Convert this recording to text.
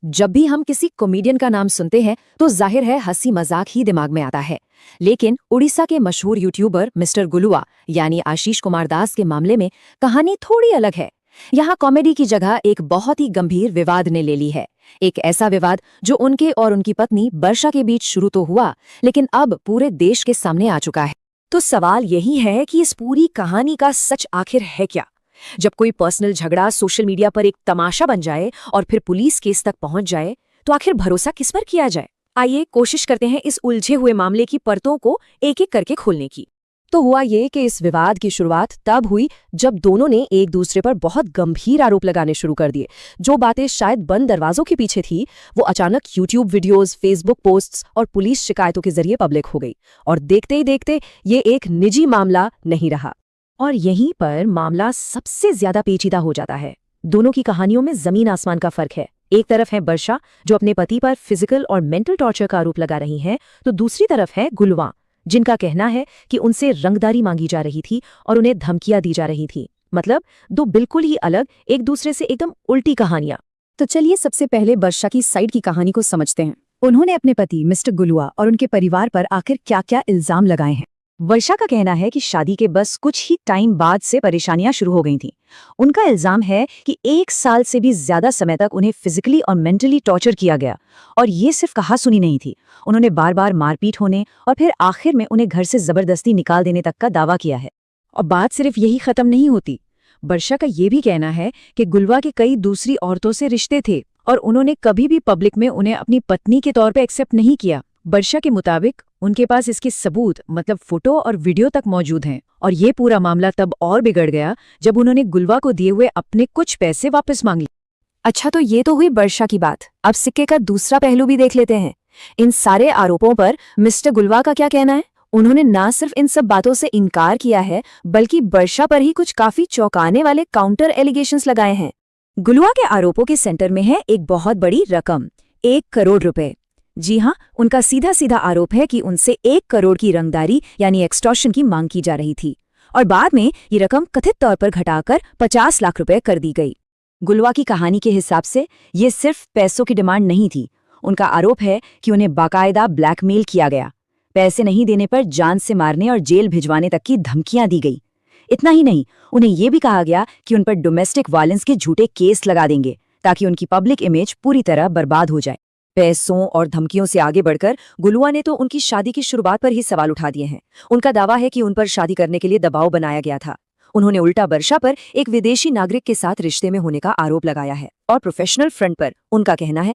जब भी हम किसी कॉमेडियन का नाम सुनते हैं तो जाहिर है हंसी मजाक ही दिमाग में आता है। लेकिन उड़ीसा के मशहूर यूट्यूबर मिस्टर गुलुआ यानी आशीष कुमार दास के मामले में कहानी थोड़ी अलग है। यहाँ कॉमेडी की जगह एक बहुत ही गंभीर विवाद ने ले ली है। एक ऐसा विवाद जो उनके और उनकी पत्नी वर्षा के बीच शुरू तो हुआ, लेकिन अब पूरे देश के सामने आ चुका है। तो सवाल यही है कि इस पूरी कहानी का सच आखिर है क्या? जब कोई पर्सनल झगड़ा सोशल मीडिया पर एक तमाशा बन जाए और फिर पुलिस केस तक पहुंच जाए, तो आखिर भरोसा किस पर किया जाए? आइए कोशिश करते हैं इस उलझे हुए मामले की परतों को एक एक करके खोलने की। तो हुआ ये कि इस विवाद की शुरुआत तब हुई जब दोनों ने एक दूसरे पर बहुत गंभीर आरोप लगाने शुरू कर दिए। जो बातें शायद बंद दरवाजों के पीछे थी, वो अचानक यूट्यूब वीडियोस, फेसबुक पोस्ट्स और पुलिस शिकायतों के जरिए पब्लिक हो गई। और देखते ही देखते ये एक निजी मामला नहीं रहा। और यहीं पर मामला सबसे ज्यादा पेचीदा हो जाता है। दोनों की कहानियों में जमीन आसमान का फर्क है। एक तरफ है वर्षा, जो अपने पति पर फिजिकल और मेंटल टॉर्चर का आरोप लगा रही हैं, तो दूसरी तरफ है गुलवा, जिनका कहना है कि उनसे रंगदारी मांगी जा रही थी और उन्हें धमकियां दी जा रही थी। मतलब दो बिल्कुल ही अलग, एक दूसरे से एकदम उल्टी कहानियां। तो चलिए सबसे पहले वर्षा की साइड की कहानी को समझते हैं। उन्होंने अपने पति मिस्टर गुलुआ और उनके परिवार पर आखिर क्या क्या इल्जाम लगाए हैं। वर्षा का कहना है कि शादी के बस कुछ ही टाइम बाद से परेशानियां शुरू हो गई थीं। उनका इल्जाम है कि 1 साल से भी ज्यादा समय तक उन्हें फिजिकली और मेंटली टॉर्चर किया गया, और ये सिर्फ कहासुनी नहीं थी। उन्होंने बार बार मारपीट होने और फिर आखिर में उन्हें घर से जबरदस्ती निकाल देने तक का दावा किया है। और बात सिर्फ यही खत्म नहीं होती। वर्षा का ये भी कहना है कि गुलवा के कई दूसरी औरतों से रिश्ते थे और उन्होंने कभी भी पब्लिक में उन्हें अपनी पत्नी के तौर पर एक्सेप्ट नहीं किया। वर्षा के मुताबिक उनके पास इसके सबूत मतलब फोटो और वीडियो तक मौजूद हैं। और ये पूरा मामला तब और बिगड़ गया जब उन्होंने गुलवा को दिए हुए अपने कुछ पैसे वापस मांग लिए। अच्छा, तो ये तो हुई वर्षा की बात। अब सिक्के का दूसरा पहलू भी देख लेते हैं। इन सारे आरोपों पर मिस्टर गुलवा का क्या कहना है? उन्होंने ना सिर्फ इन सब बातों से इनकार किया है, बल्कि वर्षा पर ही कुछ काफी चौंकाने वाले काउंटर एलिगेशंस लगाए हैं। गुलवा के आरोपों के सेंटर में है एक बहुत बड़ी रकम, 1 करोड़ रुपए। जी हाँ, उनका सीधा सीधा आरोप है कि उनसे 1 करोड़ की रंगदारी यानी एक्सटॉर्शन की मांग की जा रही थी, और बाद में ये रकम कथित तौर पर घटाकर 50 लाख रुपए कर दी गई। गुलवा की कहानी के हिसाब से ये सिर्फ पैसों की डिमांड नहीं थी। उनका आरोप है कि उन्हें बाकायदा ब्लैकमेल किया गया। पैसे नहीं देने पर जान से मारने और जेल भिजवाने तक की धमकियां दी गई। इतना ही नहीं, उन्हें यह भी कहा गया कि उन पर डोमेस्टिक वायलेंस के झूठे केस लगा देंगे ताकि उनकी पब्लिक इमेज पूरी तरह बर्बाद हो जाए। पैसों और धमकियों से आगे बढ़कर गुलुआ ने तो उनकी शादी की शुरुआत पर ही सवाल उठा दिए हैं। उनका दावा है कि उन पर शादी करने के लिए दबाव बनाया गया था। उन्होंने उल्टा वर्षा पर एक विदेशी नागरिक के साथ रिश्ते में होने का आरोप लगाया है। और प्रोफेशनल फ्रंट पर उनका कहना है